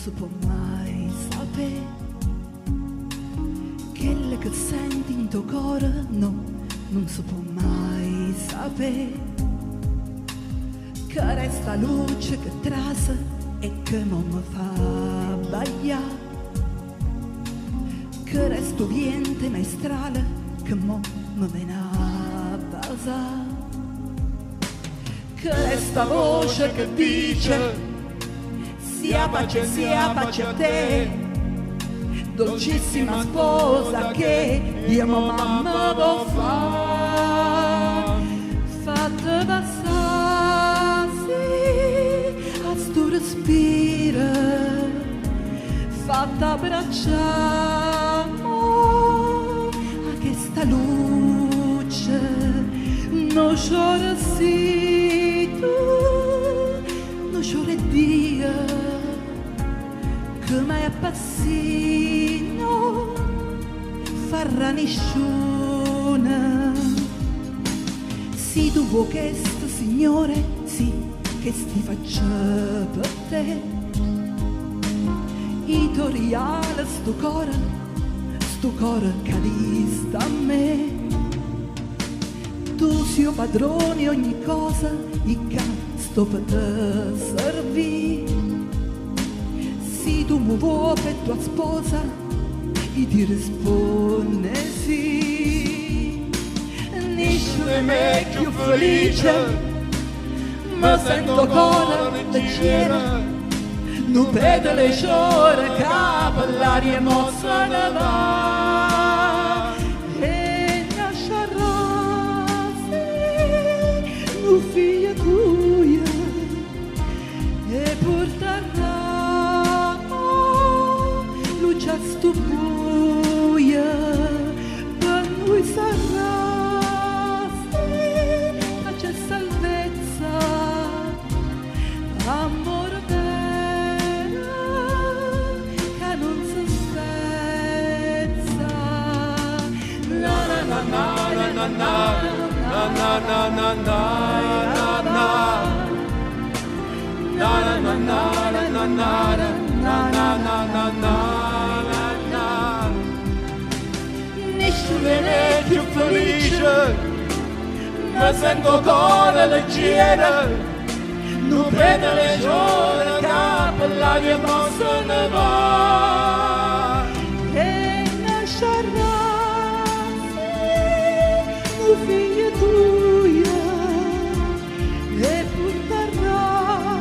si può mai sapere. Quelle che senti in tuo cuore, no, non si può mai sapere. Che resta luce che trasa e che non mi fa sbagliare. Che resto viente maestrale che mo mi viene a basare. Che resta voce che dice sia pace a te, dolcissima sposa che io mamma vo fa. Fatte passare a sto respiro, fatta abbracciamo a questa luce, non c'ora sì tu, non c'ora Dio che mai appassino farà nessuno. Se tu vuoi questo Signore, sì, che ti faccia per te. I tuo reale sto cuore che dista a me. Tu sei padrone ogni cosa, i che sto per te servire. Se tu mi vuoi per tua sposa, io ti risponde sì. Nessuno è me più felice, ma sento cuore leggera. Non vedo le ore che per l'aria mossa ne va. E nascerà un figlio tuo e porterà luce a sto buio. Per noi sarà pace e salvezza, amore vero che non si spezza. Na na na na na na na na na na na na. Na na na na na na na na na na. Nessuno è più felice, ma sento cuore leggera. Non prende le ore che per l'aria mossa ne va. E nascerà un figlio tuo e porterà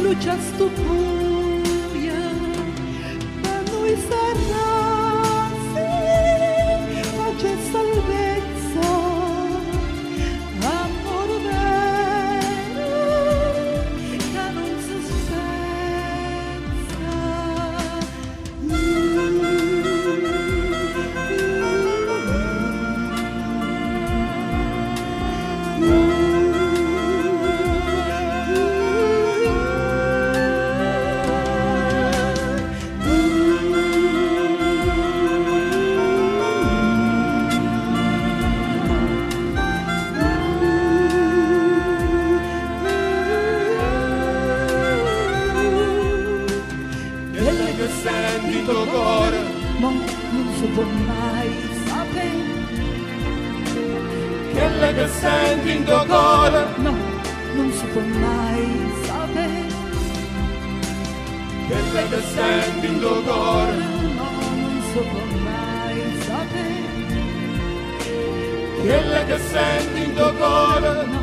luce a sto buio. Per noi sarà pace e salvezza, amore vero che non si spezza. Quelle che senti in tuo cuore, ma non si può mai sapere. Quelle che senti in tuo cuore, no, non si può mai sapere. Quelle che senti in tuo cuore, no, non si può mai sapere. Quelle che senti in tuo cuore, no,